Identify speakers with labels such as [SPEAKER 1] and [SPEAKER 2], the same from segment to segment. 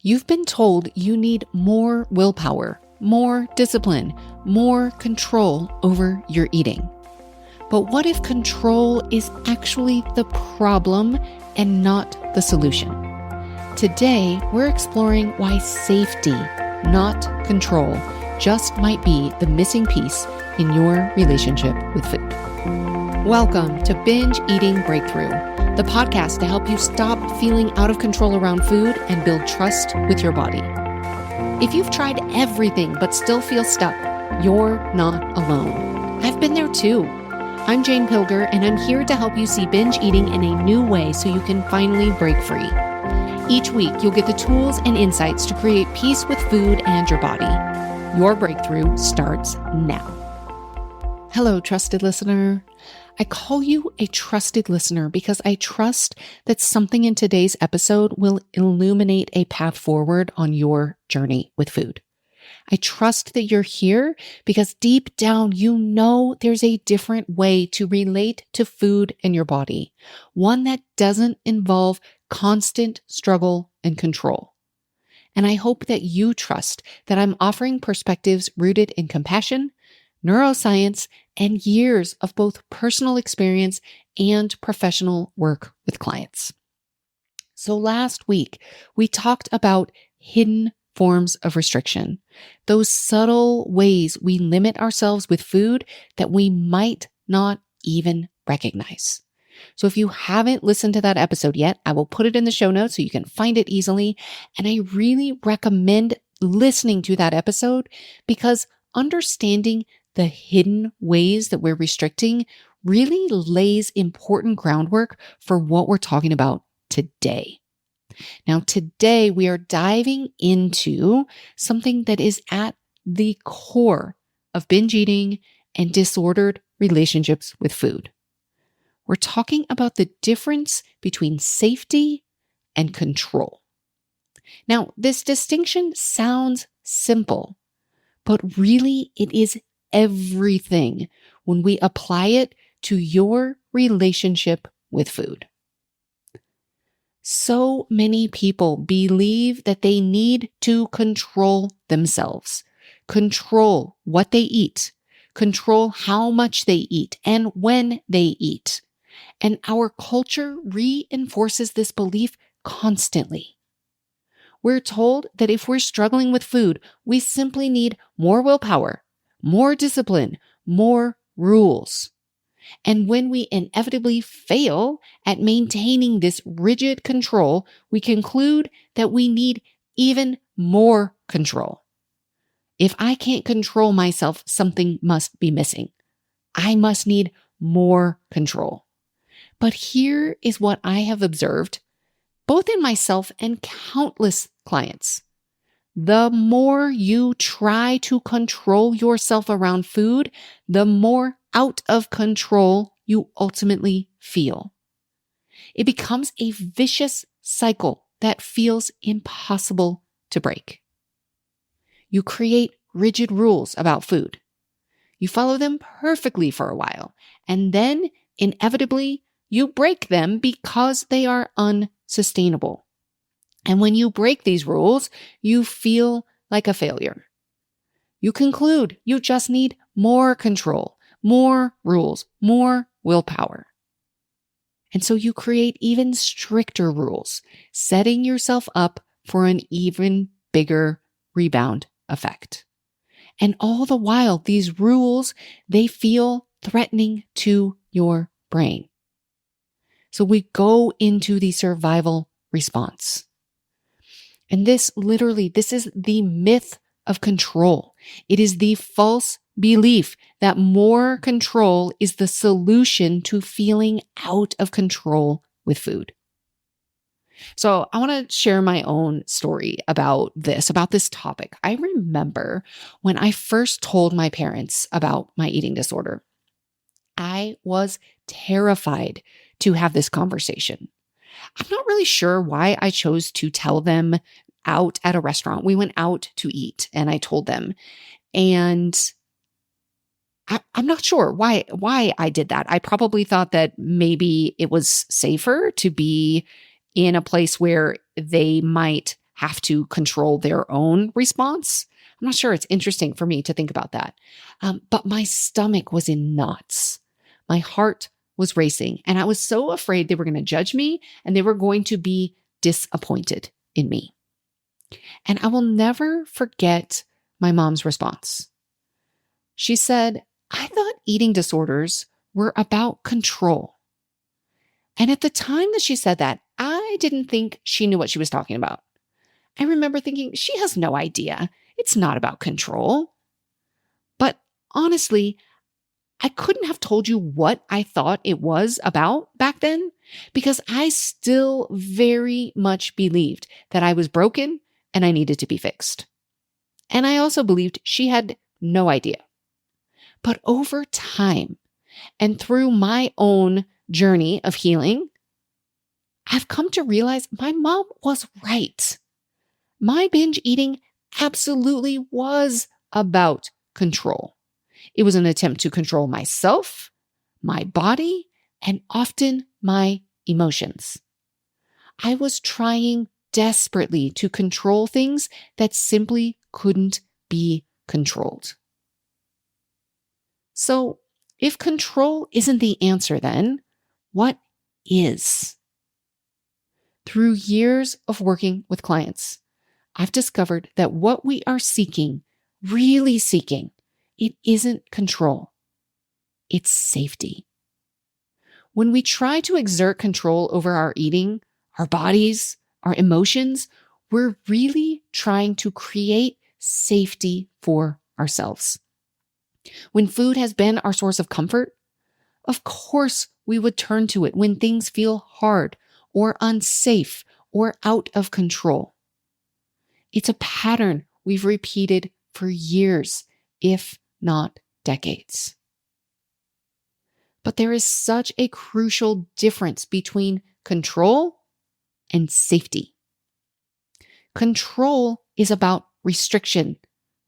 [SPEAKER 1] You've been told you need more willpower, more discipline, more control over your eating. But what if control is actually the problem and not the solution? Today, we're exploring why safety, not control, just might be the missing piece in your relationship with food. Welcome to Binge Eating Breakthrough, the podcast to help you stop feeling out of control around food and build trust with your body. If you've tried everything but still feel stuck, you're not alone. I've been there too. I'm Jane Pilger, and I'm here to help you see binge eating in a new way so you can finally break free. Each week, you'll get the tools and insights to create peace with food and your body. Your breakthrough starts now. Hello, trusted listener. I call you a trusted listener because I trust that something in today's episode will illuminate a path forward on your journey with food. I trust that you're here because deep down, you know there's a different way to relate to food and your body, one that doesn't involve constant struggle and control. And I hope that you trust that I'm offering perspectives rooted in compassion, neuroscience, and years of both personal experience and professional work with clients. So last week, we talked about hidden forms of restriction, those subtle ways we limit ourselves with food that we might not even recognize. So if you haven't listened to that episode yet, I will put it in the show notes so you can find it easily. And I really recommend listening to that episode because understanding the hidden ways that we're restricting really lays important groundwork for what we're talking about today. Now, today we are diving into something that is at the core of binge eating and disordered relationships with food. We're talking about the difference between safety and control. Now, this distinction sounds simple, but really it is everything when we apply it to your relationship with food. So many people believe that they need to control themselves, control what they eat, control how much they eat and when they eat. And our culture reinforces this belief constantly. We're told that if we're struggling with food, we simply need more willpower, more discipline, more rules. And when we inevitably fail at maintaining this rigid control, we conclude that we need even more control. If I can't control myself, something must be missing. I must need more control. But here is what I have observed, both in myself and countless clients. The more you try to control yourself around food, the more out of control you ultimately feel. It becomes a vicious cycle that feels impossible to break. You create rigid rules about food. You follow them perfectly for a while, and then inevitably you break them because they are unsustainable. And when you break these rules, you feel like a failure. You conclude you just need more control, more rules, more willpower. And so you create even stricter rules, setting yourself up for an even bigger rebound effect. And all the while, these rules, they feel threatening to your brain. So we go into the survival response. And this is the myth of control. It is the false belief that more control is the solution to feeling out of control with food. So I want to share my own story about this topic. I remember when I first told my parents about my eating disorder, I was terrified to have this conversation. I'm not really sure why I chose to tell them out at a restaurant. We went out to eat and I told them, and I'm not sure why I did that. I probably thought that maybe it was safer to be in a place where they might have to control their own response. I'm not sure. It's interesting for me to think about that. But my stomach was in knots. My heart was racing, and I was so afraid they were going to judge me and they were going to be disappointed in me. And I will never forget my mom's response. She said, "I thought eating disorders were about control." And at the time that she said that, I didn't think she knew what she was talking about. I remember thinking, she has no idea. It's not about control. But honestly, I couldn't have told you what I thought it was about back then because I still very much believed that I was broken and I needed to be fixed. And I also believed she had no idea. But over time and through my own journey of healing, I've come to realize my mom was right. My binge eating absolutely was about control. It was an attempt to control myself, my body, and often my emotions. I was trying desperately to control things that simply couldn't be controlled. So, if control isn't the answer, then what is? Through years of working with clients, I've discovered that what we are seeking, really seeking, it isn't control. It's safety. When we try to exert control over our eating, our bodies, our emotions, we're really trying to create safety for ourselves. When food has been our source of comfort, of course we would turn to it when things feel hard or unsafe or out of control. It's a pattern we've repeated for years, if not decades. But there is such a crucial difference between control and safety. Control is about restriction,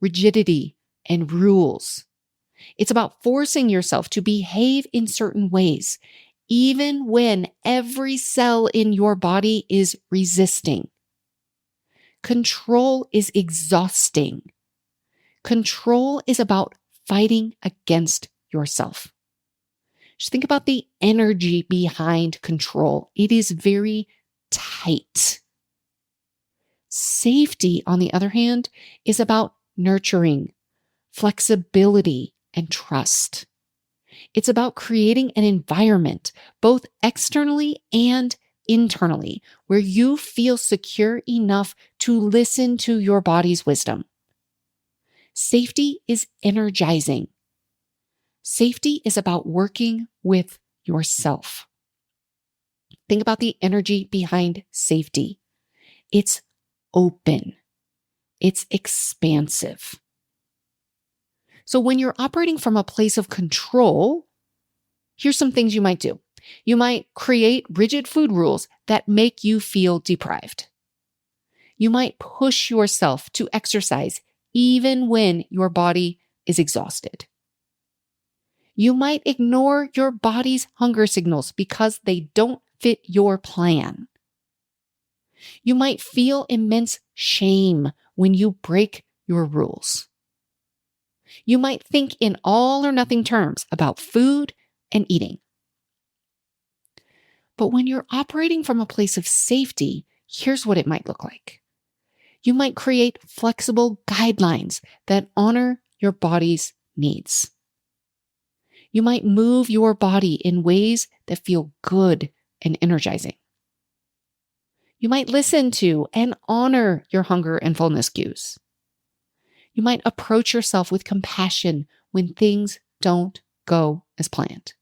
[SPEAKER 1] rigidity, and rules. It's about forcing yourself to behave in certain ways, even when every cell in your body is resisting. Control is exhausting. Control is about fighting against yourself. Just think about the energy behind control. It is very tight. Safety, on the other hand, is about nurturing, flexibility, and trust. It's about creating an environment, both externally and internally, where you feel secure enough to listen to your body's wisdom. Safety is energizing. Safety is about working with yourself. Think about the energy behind safety. It's open. It's expansive. So when you're operating from a place of control, here's some things you might do. You might create rigid food rules that make you feel deprived. You might push yourself to exercise even when your body is exhausted. You might ignore your body's hunger signals because they don't fit your plan. You might feel immense shame when you break your rules. You might think in all or nothing terms about food and eating. But when you're operating from a place of safety, here's what it might look like. You might create flexible guidelines that honor your body's needs. You might move your body in ways that feel good and energizing. You might listen to and honor your hunger and fullness cues. You might approach yourself with compassion when things don't go as planned.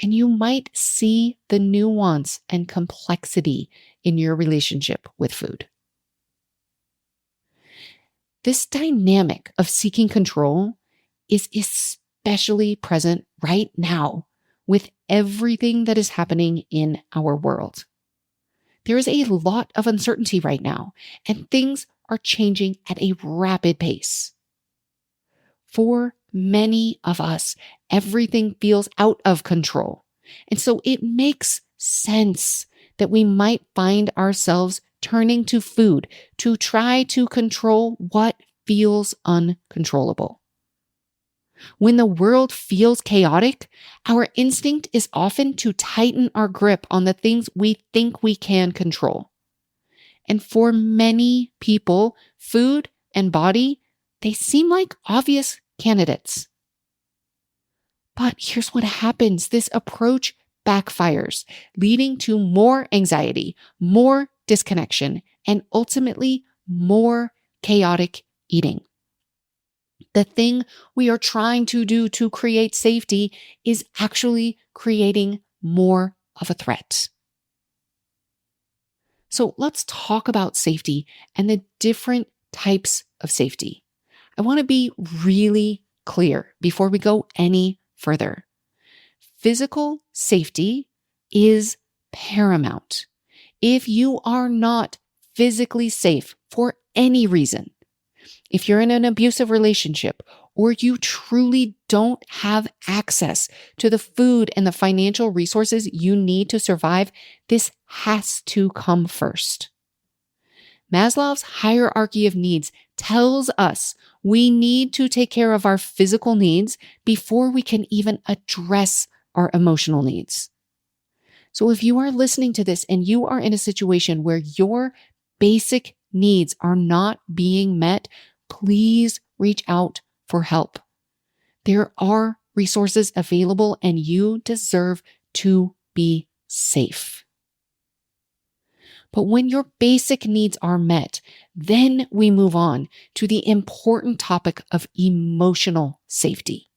[SPEAKER 1] And you might see the nuance and complexity in your relationship with food. This dynamic of seeking control is especially present right now with everything that is happening in our world. There is a lot of uncertainty right now, and things are changing at a rapid pace. For many of us, everything feels out of control. And so it makes sense that we might find ourselves turning to food to try to control what feels uncontrollable. When the world feels chaotic, our instinct is often to tighten our grip on the things we think we can control. And for many people, food and body, they seem like obvious candidates. But here's what happens. This approach backfires, leading to more anxiety, more disconnection, and ultimately more chaotic eating. The thing we are trying to do to create safety is actually creating more of a threat. So let's talk about safety and the different types of safety. I want to be really clear before we go any further. Physical safety is paramount. If you are not physically safe for any reason, if you're in an abusive relationship, or you truly don't have access to the food and the financial resources you need to survive, this has to come first. Maslow's hierarchy of needs tells us we need to take care of our physical needs before we can even address our emotional needs. So if you are listening to this and you are in a situation where your basic needs are not being met, please reach out for help. There are resources available and you deserve to be safe. But when your basic needs are met, then we move on to the important topic of emotional safety.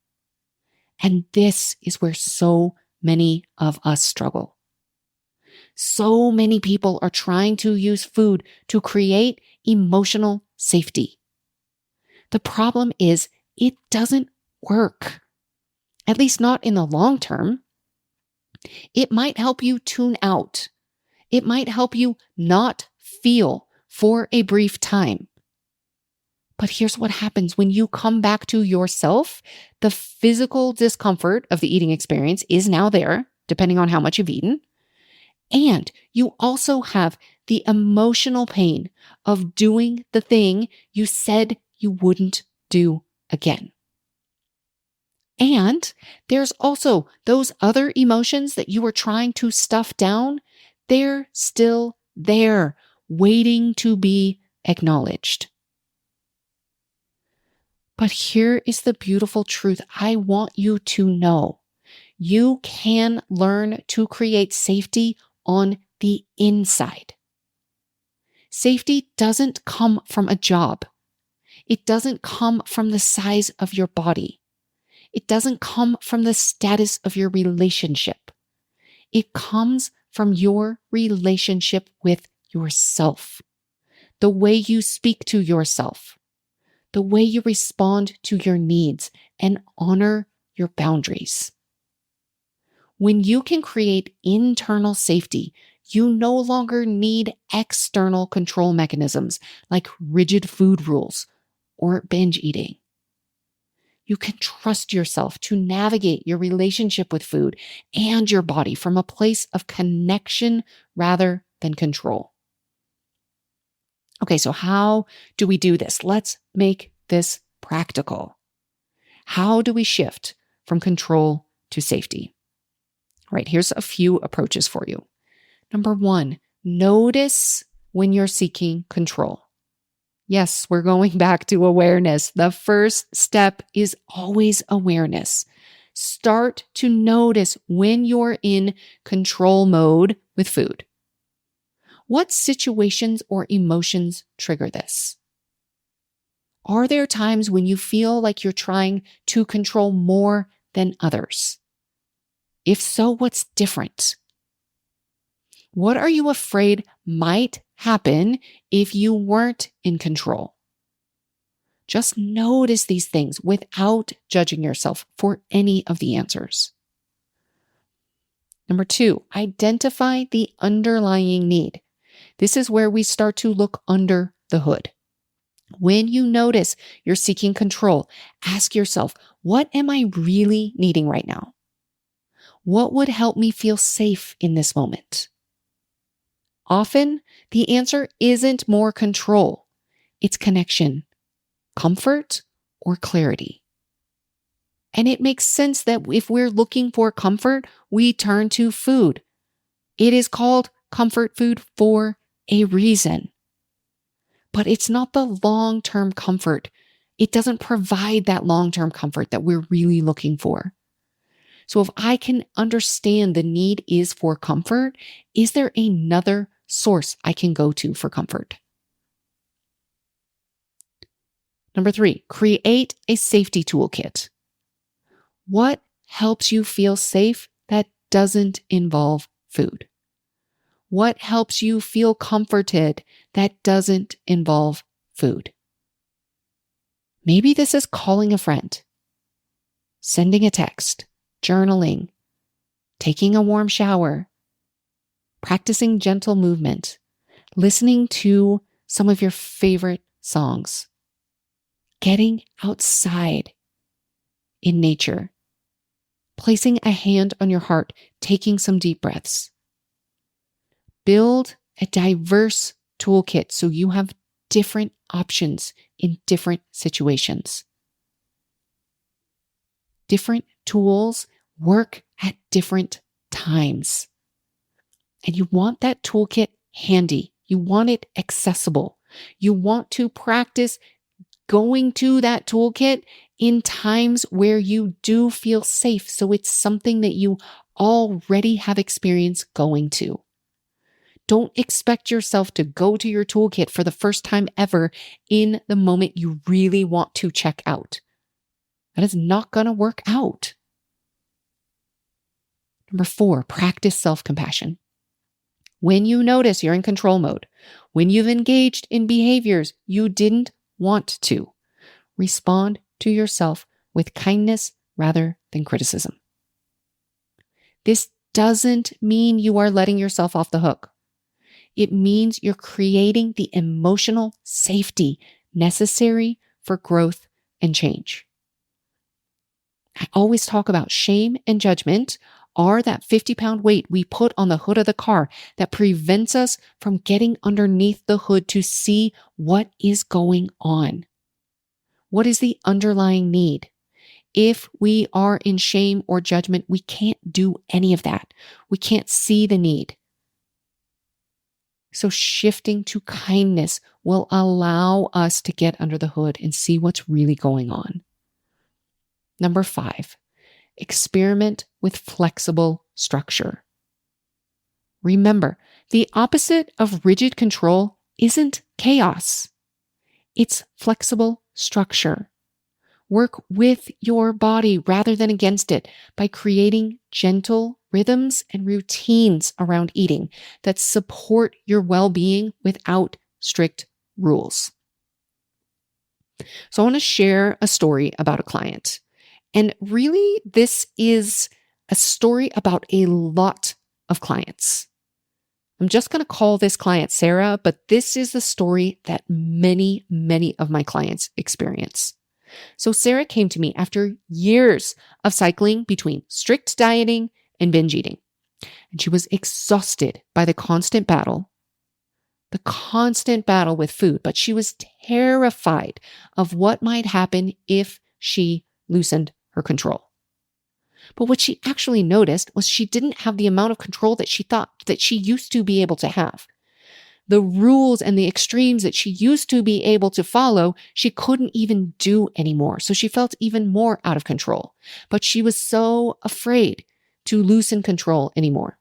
[SPEAKER 1] And this is where so many of us struggle. So many people are trying to use food to create emotional safety. The problem is it doesn't work, at least not in the long term. It might help you tune out. It might help you not feel for a brief time. But here's what happens when you come back to yourself. The physical discomfort of the eating experience is now there, depending on how much you've eaten. And you also have the emotional pain of doing the thing you said you wouldn't do again. And there's also those other emotions that you were trying to stuff down. They're still there, waiting to be acknowledged. But here is the beautiful truth I want you to know. You can learn to create safety on the inside. Safety doesn't come from a job. It doesn't come from the size of your body. It doesn't come from the status of your relationship. It comes from your relationship with yourself, the way you speak to yourself, the way you respond to your needs and honor your boundaries. When you can create internal safety, you no longer need external control mechanisms like rigid food rules or binge eating. You can trust yourself to navigate your relationship with food and your body from a place of connection rather than control. Okay, so how do we do this? Let's make this practical. How do we shift from control to safety? All right, here's a few approaches for you. Number 1, notice when you're seeking control. Yes, we're going back to awareness. The first step is always awareness. Start to notice when you're in control mode with food. What situations or emotions trigger this? Are there times when you feel like you're trying to control more than others? If so, what's different? What are you afraid might happen if you weren't in control? Just notice these things without judging yourself for any of the answers. Number 2, identify the underlying need. This is where we start to look under the hood. When you notice you're seeking control, ask yourself, what am I really needing right now? What would help me feel safe in this moment? Often, the answer isn't more control. It's connection, comfort, or clarity. And it makes sense that if we're looking for comfort, we turn to food. It is called comfort food for a reason. But it's not the long-term comfort. It doesn't provide that long-term comfort that we're really looking for. So if I can understand the need is for comfort, is there another source I can go to for comfort? Number 3, create a safety toolkit. What helps you feel safe that doesn't involve food? What helps you feel comforted that doesn't involve food? Maybe this is calling a friend, sending a text, journaling, taking a warm shower, practicing gentle movement, listening to some of your favorite songs, getting outside in nature, placing a hand on your heart, taking some deep breaths. Build a diverse toolkit so you have different options in different situations. Different tools work at different times. And you want that toolkit handy. You want it accessible. You want to practice going to that toolkit in times where you do feel safe. So it's something that you already have experience going to. Don't expect yourself to go to your toolkit for the first time ever in the moment you really want to check out. That is not going to work out. Number 4, practice self-compassion. When you notice you're in control mode, when you've engaged in behaviors you didn't want to, respond to yourself with kindness rather than criticism. This doesn't mean you are letting yourself off the hook. It means you're creating the emotional safety necessary for growth and change. I always talk about shame and judgment are that 50-pound weight we put on the hood of the car that prevents us from getting underneath the hood to see what is going on. What is the underlying need? If we are in shame or judgment, we can't do any of that. We can't see the need. So shifting to kindness will allow us to get under the hood and see what's really going on. Number 5, experiment with flexible structure. Remember, the opposite of rigid control isn't chaos. It's flexible structure. Work with your body rather than against it by creating gentle rhythms and routines around eating that support your well-being without strict rules. So I want to share a story about a client. And really, this is a story about a lot of clients. I'm just going to call this client Sarah, but this is the story that many, many of my clients experience. So Sarah came to me after years of cycling between strict dieting and binge eating. And she was exhausted by the constant battle with food, but she was terrified of what might happen if she loosened her control. But what she actually noticed was she didn't have the amount of control that she thought that she used to be able to have. The rules and the extremes that she used to be able to follow, she couldn't even do anymore. So she felt even more out of control. But she was so afraid to loosen control anymore.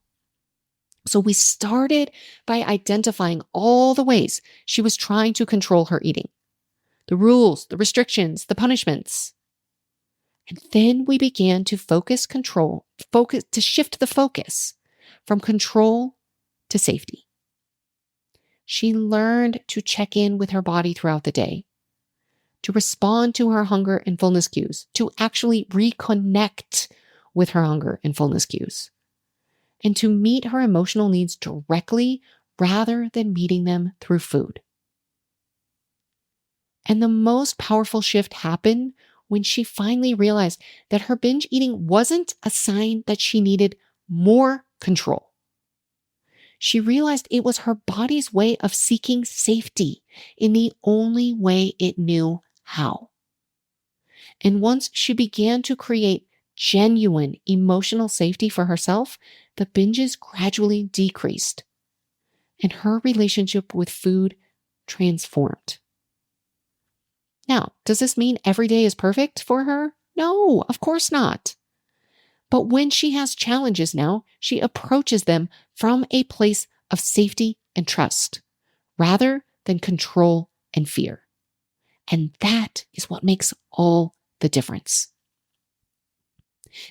[SPEAKER 1] So we started by identifying all the ways she was trying to control her eating. The rules, the restrictions, the punishments. And then we began to shift the focus from control to safety. She learned to check in with her body throughout the day, to respond to her hunger and fullness cues, to actually reconnect with her hunger and fullness cues, and to meet her emotional needs directly rather than meeting them through food. And the most powerful shift happened when she finally realized that her binge eating wasn't a sign that she needed more control. She realized it was her body's way of seeking safety in the only way it knew how. And once she began to create genuine emotional safety for herself, the binges gradually decreased and her relationship with food transformed. Now, does this mean every day is perfect for her? No, of course not. But when she has challenges now, she approaches them from a place of safety and trust rather than control and fear. And that is what makes all the difference.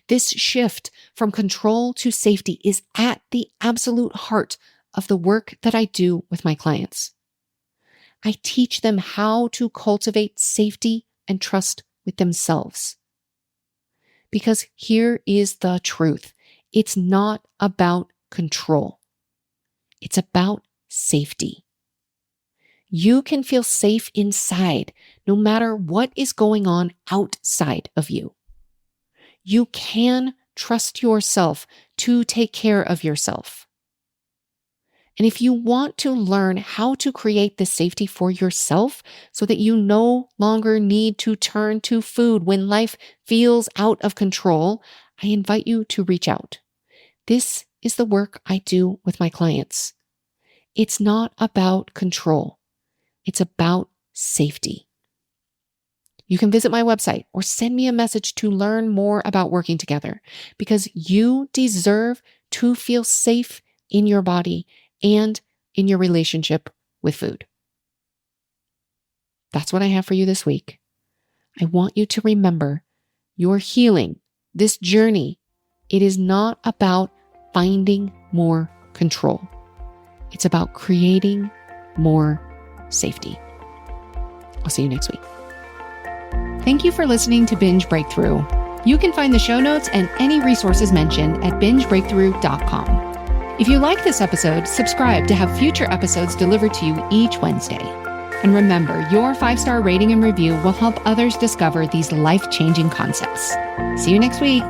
[SPEAKER 1] This shift from control to safety is at the absolute heart of the work that I do with my clients. I teach them how to cultivate safety and trust with themselves. Because here is the truth. It's not about control. It's about safety. You can feel safe inside no matter what is going on outside of you. You can trust yourself to take care of yourself. And if you want to learn how to create this safety for yourself so that you no longer need to turn to food when life feels out of control, I invite you to reach out. This is the work I do with my clients. It's not about control. It's about safety. You can visit my website or send me a message to learn more about working together because you deserve to feel safe in your body and in your relationship with food. That's what I have for you this week. I want you to remember your healing, this journey, it is not about finding more control. It's about creating more safety. I'll see you next week. Thank you for listening to Binge Breakthrough. You can find the show notes and any resources mentioned at bingebreakthrough.com. If you like this episode, subscribe to have future episodes delivered to you each Wednesday. And remember, your 5-star rating and review will help others discover these life-changing concepts. See you next week.